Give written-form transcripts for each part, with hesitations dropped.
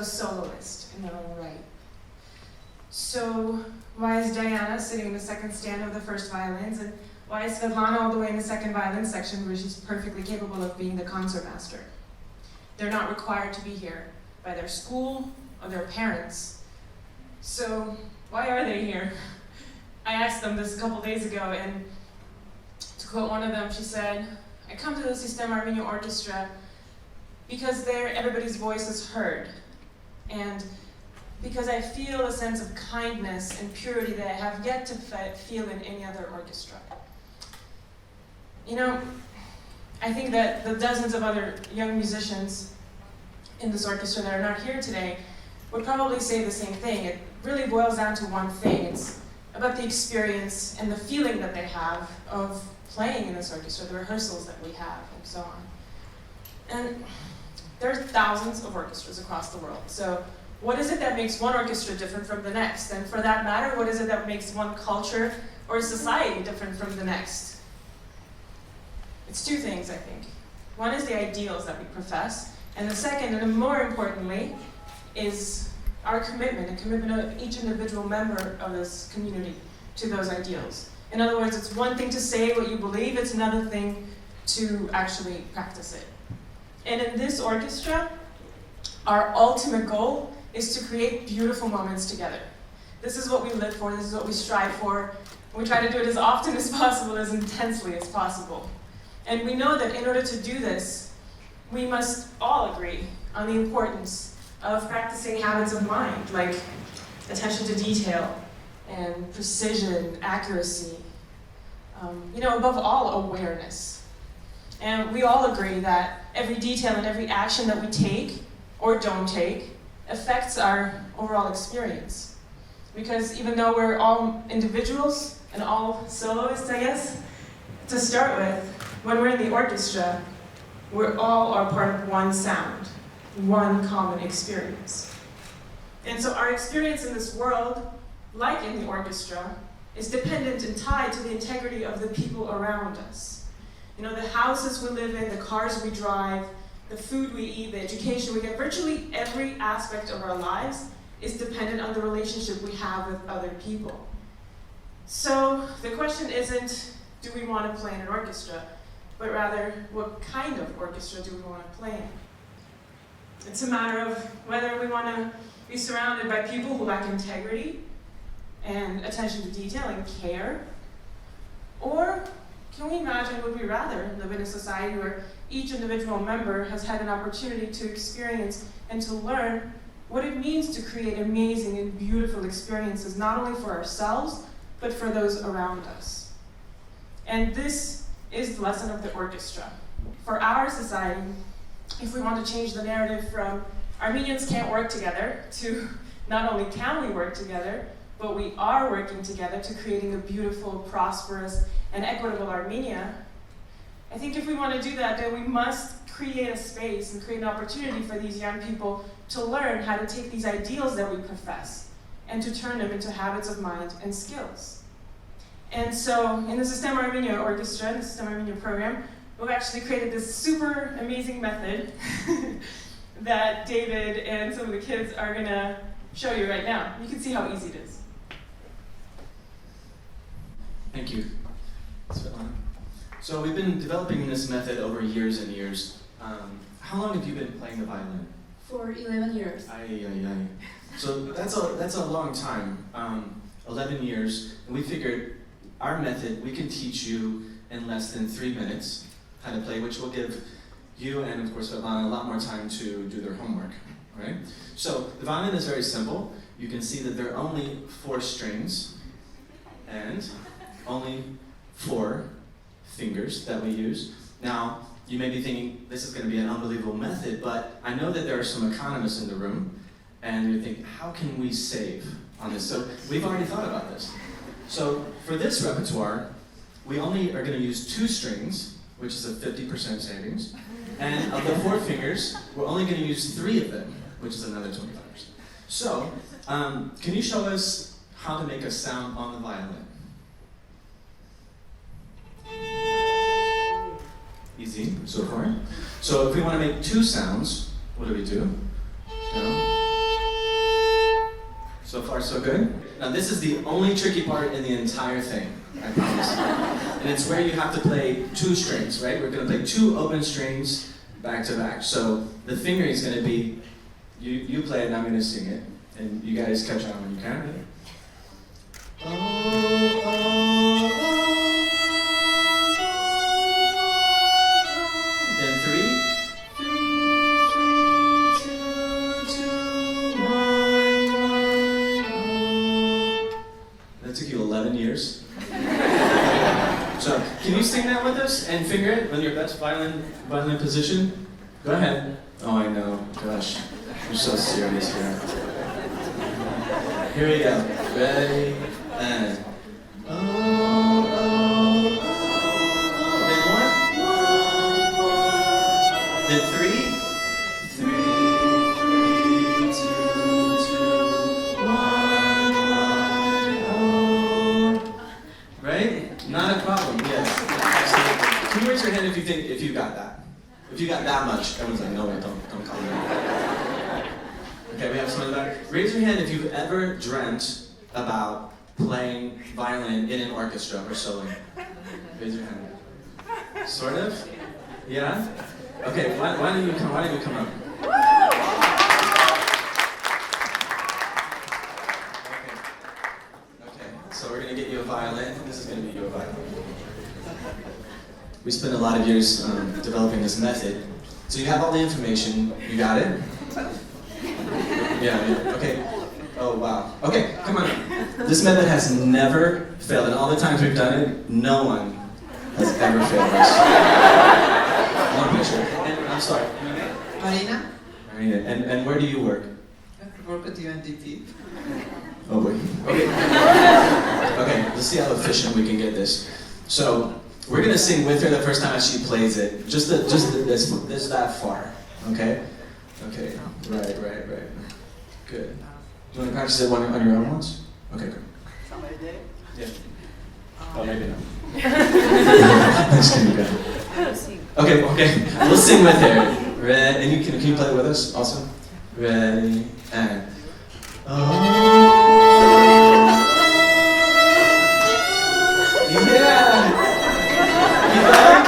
soloist in their own right. So why is Diana sitting in the second stand of the first violins, and why is Svetlana all the way in the second violin section where she's perfectly capable of being the concertmaster? They're not required to be here by their school or their parents. So why are they here? I asked them this a couple days ago, and to quote one of them, she said, "I come to the Sistema Armenia Orchestra because there everybody's voice is heard, and because I feel a sense of kindness and purity that I have yet to feel in any other orchestra." You know, I think that the dozens of other young musicians in this orchestra that are not here today would probably say the same thing. It really boils down to one thing. It's about the experience and the feeling that they have of playing in this orchestra, the rehearsals that we have, and so on. And there are thousands of orchestras across the world. So what is it that makes one orchestra different from the next? And for that matter, what is it that makes one culture or society different from the next? It's two things, I think. One is the ideals that we profess, and the second, and more importantly, is our commitment, a commitment of each individual member of this community to those ideals. In other words, it's one thing to say what you believe, it's another thing to actually practice it. And in this orchestra, our ultimate goal is to create beautiful moments together. This is what we live for, this is what we strive for. We try to do it as often as possible, as intensely as possible. And we know that in order to do this, we must all agree on the importance of practicing habits of mind, like attention to detail and precision, accuracy, above all, awareness. And we all agree that every detail and every action that we take or don't take affects our overall experience. Because even though we're all individuals and all soloists, I guess, to start with, when we're in the orchestra, we all are part of one sound, one common experience. And so our experience in this world, like in the orchestra, is dependent and tied to the integrity of the people around us. You know, the houses we live in, the cars we drive, the food we eat, the education we get, virtually every aspect of our lives is dependent on the relationship we have with other people. So the question isn't, do we want to play in an orchestra, but rather, what kind of orchestra do we want to play in? It's a matter of whether we want to be surrounded by people who lack integrity and attention to detail and care, or can we imagine, would we rather live in a society where each individual member has had an opportunity to experience and to learn what it means to create amazing and beautiful experiences, not only for ourselves, but for those around us. And this is the lesson of the orchestra. For our society, if we want to change the narrative from Armenians can't work together to not only can we work together, but we are working together to creating a beautiful, prosperous, and equitable Armenia, I think if we want to do that, then we must create a space and create an opportunity for these young people to learn how to take these ideals that we profess and to turn them into habits of mind and skills. And so in the Sistema Armenia Orchestra, the Sistema Armenia program, we've actually created this super amazing method that David and some of the kids are going to show you right now. You can see how easy it is. Thank you, Svetlana. So we've been developing this method over years and years. How long have you been playing the violin? For 11 years. So that's a long time, 11 years. And we figured our method, we can teach you in less than 3 minutes how to play, which will give you and, of course, Svetlana a lot more time to do their homework, right? So the violin is very simple. You can see that there are only 4 strings and only 4 fingers that we use. Now, you may be thinking, this is going to be an unbelievable method, but I know that there are some economists in the room, and you think, how can we save on this? So we've already thought about this. So for this repertoire, we only are going to use 2 strings, which is a 50% savings, and of the 4 fingers, we're only going to use 3 of them, which is another 25%. So, can you show us how to make a sound on the violin? Easy so far. So if we want to make 2 sounds, what do we do? so good. Now this is the only tricky part in the entire thing, I promise. And it's where you have to play 2 strings, right? We're gonna play 2 open strings back to back. So the fingering is gonna be, you play it and I'm gonna sing it. And you guys catch on when you can. Ready? Oh, oh, oh. Then 3. 11 years. So, can you sing that with us and finger it with your best violin position? Go ahead. Oh, I know. Gosh, you're so serious here. Here we go. Ready? And. Oh, oh, oh. Then 1. Then 3. 3, 2, 2, 1. Right? Not a problem, yes. Absolutely. Can you raise your hand if you got that? If you got that much. Everyone's like, no, wait, don't call me. Okay, we have someone in the back. Raise your hand if you've ever dreamt about playing violin in an orchestra or soloing. Raise your hand. Sort of? Yeah? Okay, why don't you come up? So we're going to get you a violin. This is going to be your violin. We spent a lot of years developing this method. So you have all the information. You got it? Yeah, okay. Oh, wow. Okay, come on. This method has never failed. And all the times we've done it, no one has ever failed us. One picture. And I'm sorry. Marina. Marina. And where do you work? I work at UNDP. Oh boy. Okay. Okay, let's see how efficient we can get this. So, we're gonna sing with her the first time she plays it. Just this that far. Okay? Okay. Right. Good. Do you want to practice it on your own once? Okay, good. Somebody there? Yeah. Oh, maybe not. That's gonna be good. Okay. We'll sing with her. Ready? And can you play it with us also? Ready? And. Oh. Yeah! You got it?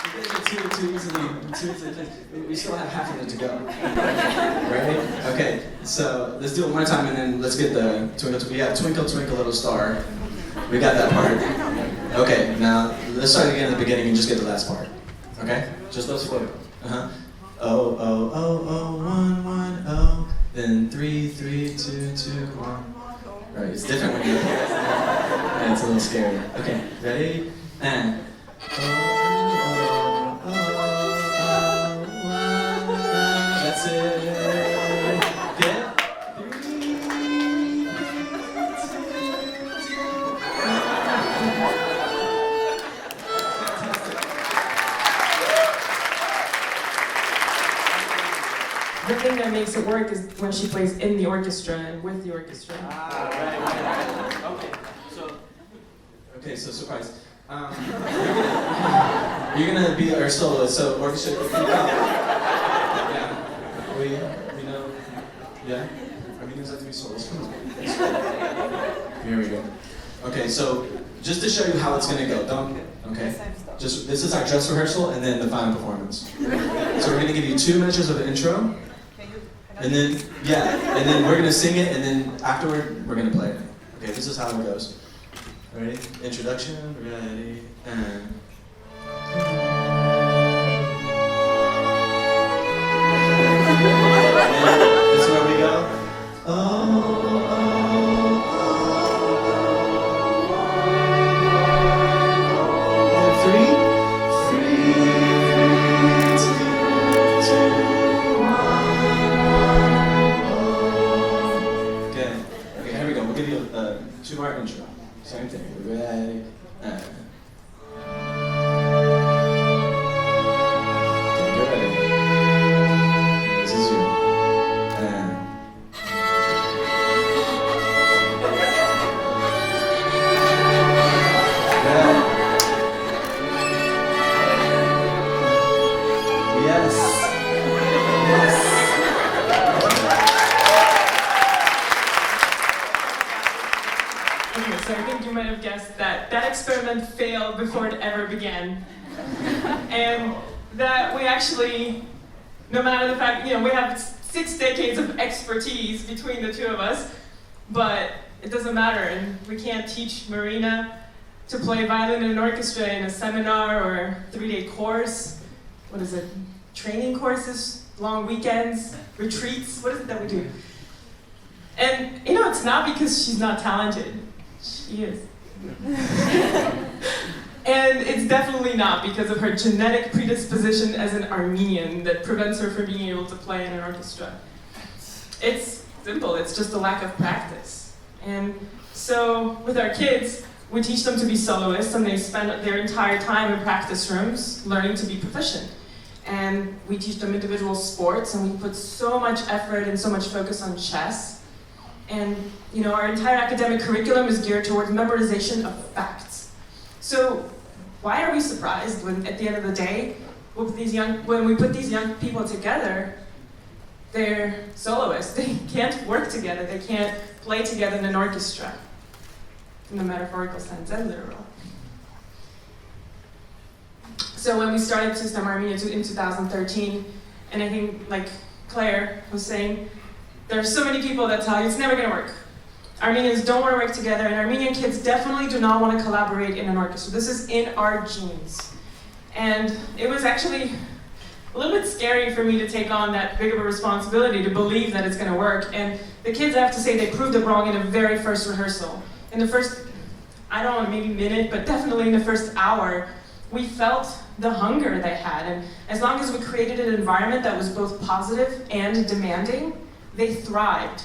You guys are too easily. We still have half of it to go. Right? Okay, so let's do it one more time and then let's get the twinkle, twinkle, twinkle, little star. We got that part. Okay, now let's start again at the beginning and just get the last part. Okay? Just those 4. Oh, oh, oh, oh, 1, 1, oh. Then 3, 3, 2, 2, 1. Right, it's different when you and it's a little scary. Okay, ready? And. Oh, oh, oh, oh, 1, that's it. Get. 3, 2, 2, 1. The thing that makes it work is when she plays in the orchestra and with the orchestra. Right. Okay, so surprise. You're gonna be our soloist, so orchestra. Yeah. We know. Yeah. I mean, there's have to be soloists. Here we go. Okay, so just to show you how it's gonna go, okay? Just this is our dress rehearsal and then the final performance. So we're gonna give you 2 measures of an intro. And then, and then we're gonna sing it, and then afterward, we're gonna play it. Okay, this is how it goes. Ready? Introduction, ready, and... This is where we go. Oh, oh, oh. 3, 2, 1. Okay, here we go. We'll give you a 2-part intro. Same thing. Ready? And. Okay, get ready. This is you. And. have guessed that that experiment failed before it ever began. And that we actually, no matter the fact, we have 6 decades of expertise between the two of us, but it doesn't matter, and we can't teach Marina to play violin in an orchestra in a seminar or a 3-day course. What is it? Training courses, long weekends, retreats, what is it that we do? And it's not because she's not talented. She is. And it's definitely not because of her genetic predisposition as an Armenian that prevents her from being able to play in an orchestra. It's simple, it's just a lack of practice. And so with our kids, we teach them to be soloists, and they spend their entire time in practice rooms learning to be proficient. And we teach them individual sports, and we put so much effort and so much focus on chess. And our entire academic curriculum is geared towards memorization of facts. So why are we surprised when, at the end of the day, when we put these young people together, they're soloists. They can't work together. They can't play together in an orchestra, in the metaphorical sense and literal. So when we started Sistema Armenia in 2013, and I think, like Claire was saying, there are so many people that tell you it's never going to work. Armenians don't want to work together, and Armenian kids definitely do not want to collaborate in an orchestra. This is in our genes. And it was actually a little bit scary for me to take on that big of a responsibility to believe that it's going to work. And the kids, I have to say, they proved it wrong in the very first rehearsal. In the first, I don't know, maybe minute, but definitely in the first hour, we felt the hunger they had. And as long as we created an environment that was both positive and demanding, they thrived.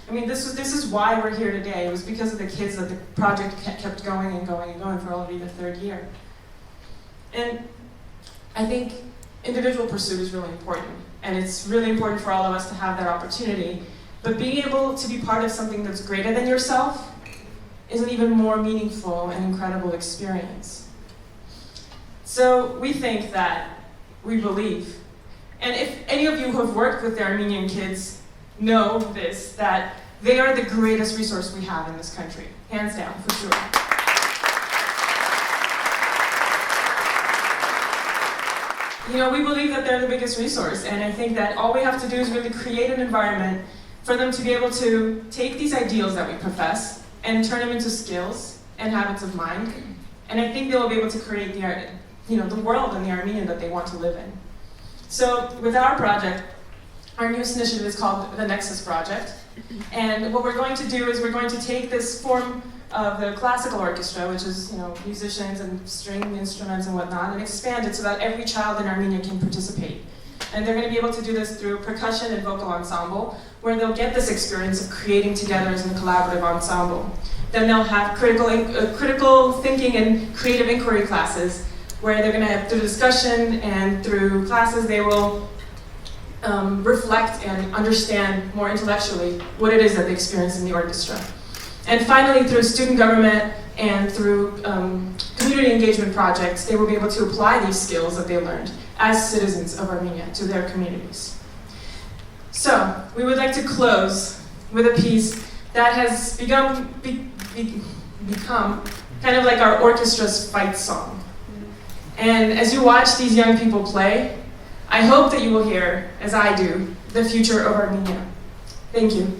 I mean, this is why we're here today. It was because of the kids that the project kept going and going and going for already the 3rd year. And I think individual pursuit is really important. And it's really important for all of us to have that opportunity. But being able to be part of something that's greater than yourself is an even more meaningful and incredible experience. So we think that, we believe, and if any of you who have worked with the Armenian kids know this, that they are the greatest resource we have in this country, hands down, for sure. We believe that they're the biggest resource, and I think that all we have to do is really create an environment for them to be able to take these ideals that we profess and turn them into skills and habits of mind, and I think they will be able to create the world and the Armenian that they want to live in. So with our project, our newest initiative is called the Nexus Project. And what we're going to do is we're going to take this form of the classical orchestra, which is musicians and string instruments and whatnot, and expand it so that every child in Armenia can participate. And they're going to be able to do this through percussion and vocal ensemble, where they'll get this experience of creating together as a collaborative ensemble. Then they'll have critical thinking and creative inquiry classes, where they're going to have, through discussion and through classes, they will reflect and understand more intellectually what it is that they experience in the orchestra. And finally, through student government and through community engagement projects, they will be able to apply these skills that they learned as citizens of Armenia to their communities. So, we would like to close with a piece that has become kind of like our orchestra's fight song. And as you watch these young people play, I hope that you will hear, as I do, the future of Armenia. Thank you.